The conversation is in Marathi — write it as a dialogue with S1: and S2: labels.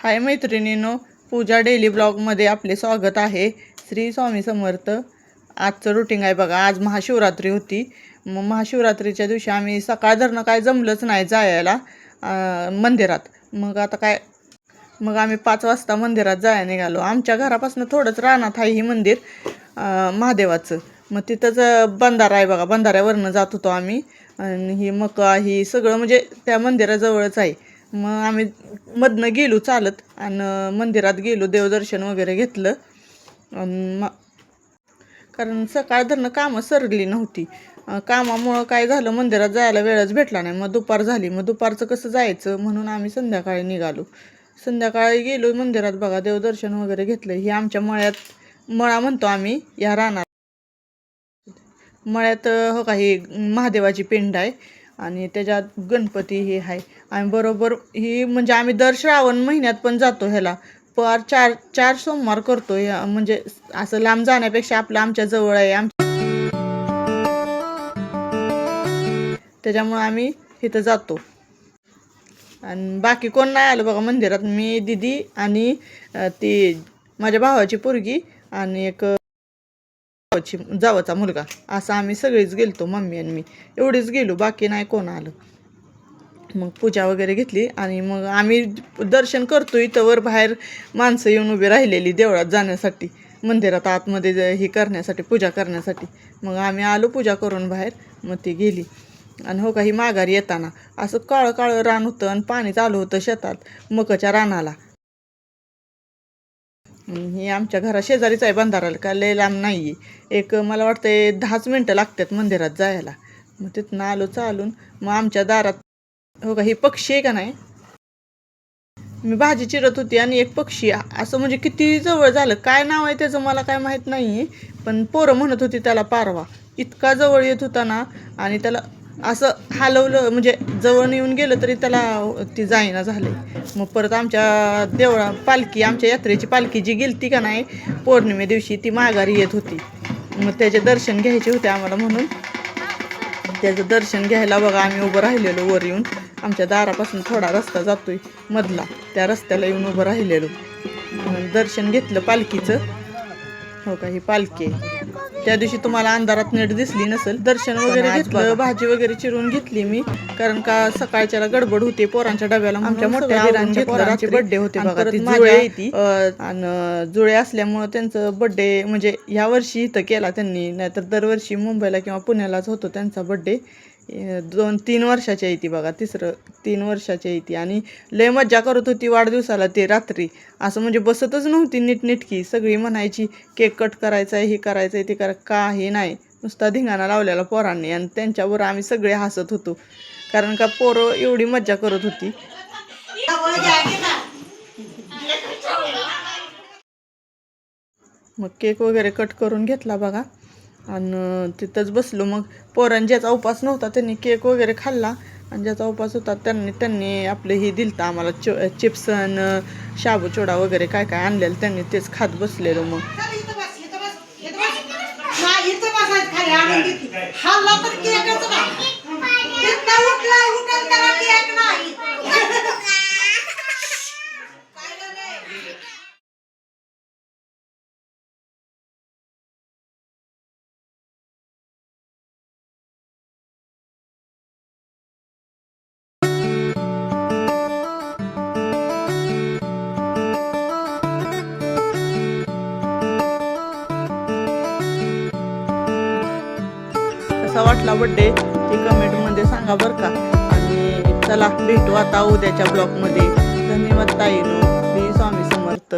S1: हाय मैत्रिणींनो, पूजा डेली ब्लॉगमध्ये आपले स्वागत आहे. श्री स्वामी समर्थ. आजचं रुटीन आहे बघा. आज महाशिवरात्री होती. मग महाशिवरात्रीच्या दिवशी आम्ही सकाळ धरणं काय जमलंच नाही जायला मंदिरात. मग आम्ही 5 वाजता मंदिरात जायला निघालो. आमच्या घरापासून थोडंच रानात आहे ही मंदिर महादेवाचं. मग तिथंच बंधारा आहे बघा. बंधाऱ्यावरनं जात होतो आम्ही. आणि ही मका ही सगळं म्हणजे त्या मंदिराजवळच आहे. मग आम्ही मधनं गेलो चालत आणि मंदिरात गेलो, देवदर्शन वगैरे घेतलं. कारण सकाळ धरणं कामं सरली नव्हती. कामामुळं काय झालं, मंदिरात जायला वेळच भेटला नाही. मग दुपार झाली. मग दुपारचं कसं जायचं म्हणून आम्ही संध्याकाळी निघालो. संध्याकाळी गेलो मंदिरात बघा, देवदर्शन वगैरे घेतलं. ही आमच्या मळ्यात, मळा म्हणतो आम्ही या रानात. मळ्यात हो का ही महादेवाची पिंड आहे आणि त्याच्यात गणपती हे आहे. आणि बरोबर ही म्हणजे आम्ही दर श्रावण महिन्यात पण जातो ह्याला. पर चार सोमवार करतो. म्हणजे असं लांब जाण्यापेक्षा आपलं आमच्या जवळ आहे त्याच्यामुळे आम्ही इथं जातो. आणि बाकी कोण नाही आलं बघा मंदिरात. मी, दिदी आणि ती माझ्या भावाची पोरगी आणि एक जावचा मुलगा, असं आम्ही सगळीच गेलतो. मम्मी आणि मी एवढीच गेलो, बाकी नाही कोण आलं. मग पूजा वगैरे घेतली आणि मग आम्ही दर्शन करतो. इथं वर बाहेर माणसं येऊन उभी राहिलेली देवळात जाण्यासाठी, मंदिरात आतमध्ये हे करण्यासाठी, पूजा करण्यासाठी. मग आम्ही आलो पूजा करून बाहेर. मग ती गेली. आणि हो का ही माघारी येताना असं काळं काळं रान होतं आणि पाणी चालू होतं शेतात मकाच्या रानाला. हे आमच्या घरा शेजारीच आहे बंधाराला, का लय लांब नाही आहे. एक मला वाटतं 10च मिनटं लागतात मंदिरात जायला. मग तिथनं आलो चालून. मग आमच्या दारात हो का ही पक्षी आहे का नाही, मी भाजी चिरत होती आणि एक पक्षी असं म्हणजे किती जवळ झालं. काय नाव आहे त्याचं मला काय माहीत नाही, पण पोरं म्हणत होती त्याला पारवा. इतका जवळ येत होता ना, आणि त्याला असं हलवलं म्हणजे जवळ येऊन गेलं तरी त्याला ती जाईना झाले. मग परत आमच्या पालखी, आमच्या यात्रेची पालखी जी गेलती का नाही पौर्णिमे दिवशी, ती माघारी येत होती. मग त्याचे दर्शन घ्यायचे होते आम्हाला, म्हणून त्याचं दर्शन घ्यायला बघा आम्ही उभं राहिलेलो वर येऊन. आमच्या दारापासून थोडा रस्ता जातोय मधला, त्या रस्त्याला येऊन उभं राहिलेलो. दर्शन घेतलं पालखीचं. हो का ही पालखी आहे. त्या दिवशी तुम्हाला अंधारात नीट दिसली नसेल. दर्शन वगैरे घेतलं, भाजी वगैरे चिरून घेतली मी, कारण का सकाळच्याला गडबड होते पोरांच्या डब्याला. आमच्या मोठ्या दिरांचे पोरांचे बर्थडे होते बघा. ती जुळे येते आणि जुळे असल्यामुळं त्यांचं बर्थडे म्हणजे ह्या वर्षी इथं केला त्यांनी, नाहीतर दरवर्षी मुंबईला किंवा पुण्यालाच होतो त्यांचा बर्थडे. 2-3 वर्षाच्या येते बघा, 3 वर्षाच्या येते. आणि लय मज्जा करत होती वाढदिवसाला. ते रात्री असं म्हणजे बसतच नव्हती नीटनेटकी. सगळी म्हणायची केक कट करायचा आहे, हे करायचं आहे, ते काही नाही, नुसता धिंगाणा लावलेला पोरांनी. आणि त्यांच्यावर आम्ही सगळे हसत होतो, कारण का पोरं एवढी मज्जा करत होती. मग केक वगैरे कट करून घेतला बघा आणि तिथंच बसलो. मग ज्याचा उपास नव्हता त्यांनी केक वगैरे खाल्ला, आणि ज्याचा उपास होता त्यांनी आपलं हे दिलतं आम्हाला, चिप्स आणि शाबू चिवडा वगैरे काय काय आणलेलं त्यांनी, तेच खात बसलेलो. मग कसा वाटला बड्डे ते कमेंटमध्ये सांगा बरं का. आणि चला भेटू आता उद्याच्या ब्लॉगमध्ये. धन्यवाद ताईनो. श्री स्वामी समर्थ.